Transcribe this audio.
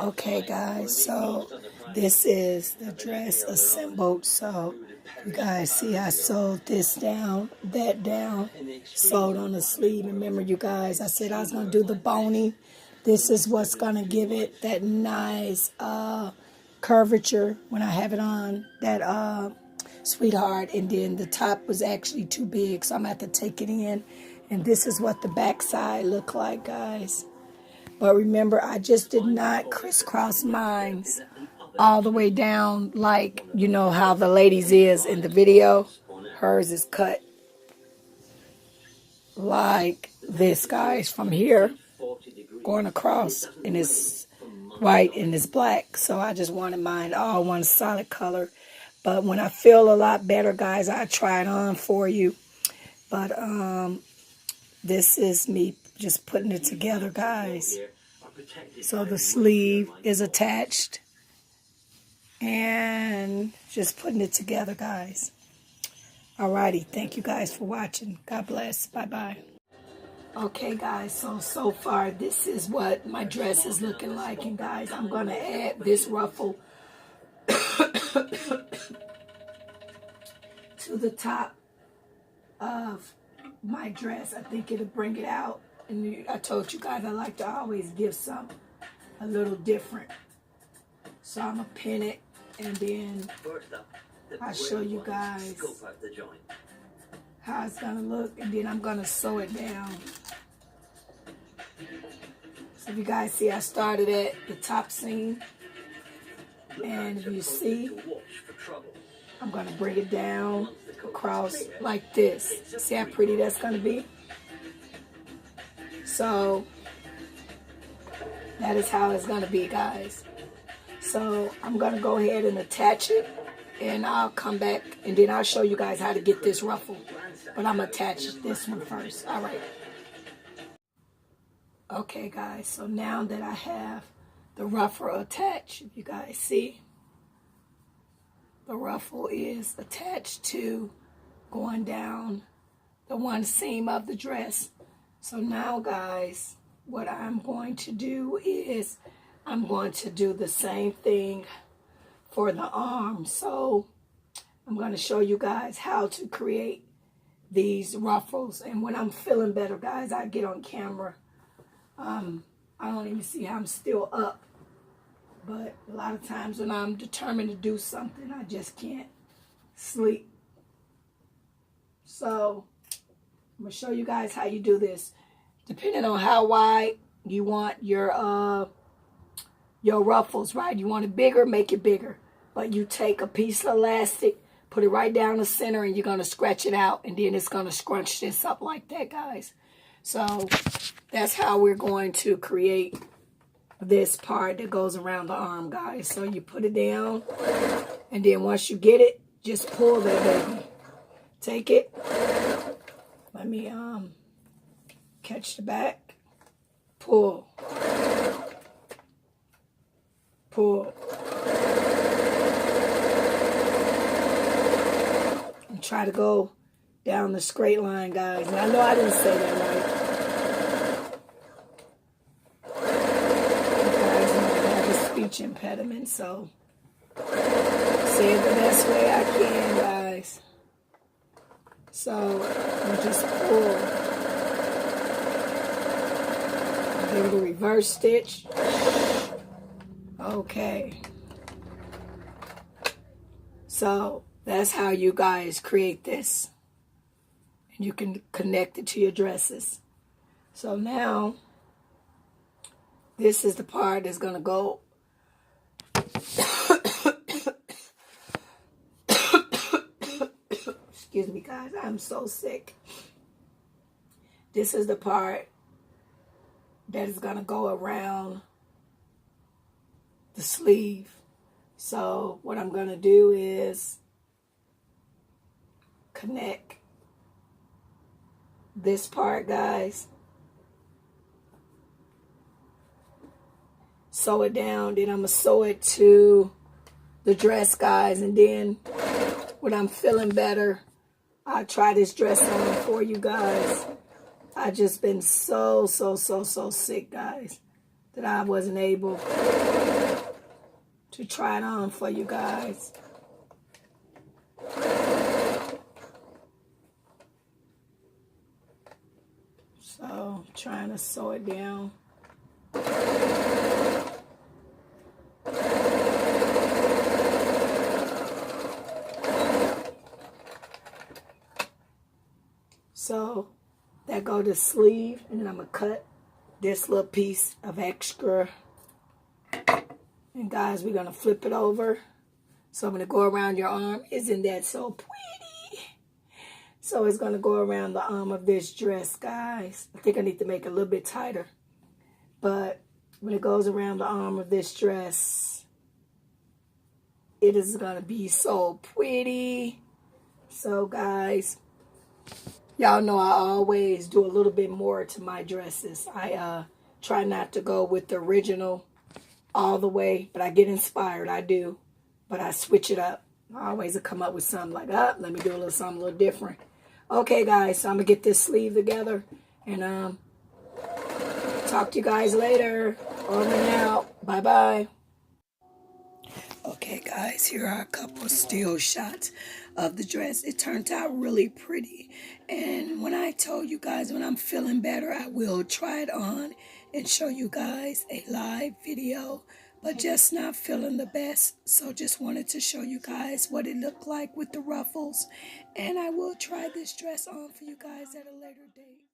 Okay, guys, so this is the dress assembled. So you guys see I sewed this down, that down, sewed on the sleeve. Remember, you guys, I said I was going to do the boning. This is what's going to give it that nice curvature when I have it on, that sweetheart. And then the top was actually too big, so I'm going to have to take it in. And this is what the back side look like, guys. But remember, I just did not crisscross mine all the way down like, you know, how the ladies is in the video. Hers is cut like this, guys, from here going across, and it's white and it's black. So I just wanted mine all one solid color. But when I feel a lot better, guys, I try it on for you. But this is me just putting it together, guys. So the sleeve is attached and just putting it together, guys. Alrighty, thank you guys for watching. God bless. Bye-bye. Okay, guys, so far this is what my dress is looking like. And guys, I'm going to add this ruffle to the top of my dress. I think it'll bring it out. And I told you guys I like to always give some a little different. So I'm going to pin it, and then I'll show you guys how it's going to look, and then I'm going to sew it down. So if you guys see, I started at the top seam, and if you see, I'm going to bring it down across like this. See how pretty that's going to be? So that is how it's going to be, guys. So I'm going to go ahead and attach it, and I'll come back and then I'll show you guys how to get this ruffle. But I'm going to attach this one first. All right. Okay, guys. So now that I have the ruffle attached, if you guys see, the ruffle is attached to going down the one seam of the dress. So now, guys, what I'm going to do is I'm going to do the same thing for the arm. So I'm going to show you guys how to create these ruffles. And when I'm feeling better, guys, I get on camera. I don't even see how I'm still up. But a lot of times when I'm determined to do something, I just can't sleep. So I'm going to show you guys how you do this. Depending on how wide you want your ruffles, right? You want it bigger, make it bigger. But you take a piece of elastic, put it right down the center, and you're going to scratch it out. And then it's going to scrunch this up like that, guys. So that's how we're going to create this part that goes around the arm, guys. So you put it down, and then once you get it, just pull that baby. Take it. Let me catch the back. Pull. Pull. And try to go down the straight line, guys. And I know I didn't say that right. You guys know I have a speech impediment, so say it the best way I can, guys. So you just pull. Give it a reverse stitch. Okay. So that's how you guys create this. And you can connect it to your dresses. So now, this is the part that's going to go. Excuse me, guys. I'm so sick. This is the part that is going to go around the sleeve. So what I'm going to do is connect this part, guys. Sew it down. Then I'm going to sew it to the dress, guys. And then when I'm feeling better, I'll try this dress on for you guys. I just been so sick, guys. that I wasn't able to try it on for you guys. So, trying to sew it down. So, that go the sleeve, and then I'm going to cut this little piece of extra. And guys, we're going to flip it over. So, I'm going to go around your arm. Isn't that so pretty? So, it's going to go around the arm of this dress, guys. I think I need to make it a little bit tighter. But when it goes around the arm of this dress, it is going to be so pretty. So, guys, y'all know I always do a little bit more to my dresses. I try not to go with the original all the way, but I get inspired. I do, but I switch it up. I always come up with something like, let me do a little something a little different. Okay, guys, so I'm going to get this sleeve together, and talk to you guys later. Over and out. Bye-bye. Okay, guys, here are a couple of still shots of the dress. It turned out really pretty. And when I told you guys when I'm feeling better, I will try it on and show you guys a live video, but just not feeling the best. So just wanted to show you guys what it looked like with the ruffles. And I will try this dress on for you guys at a later date.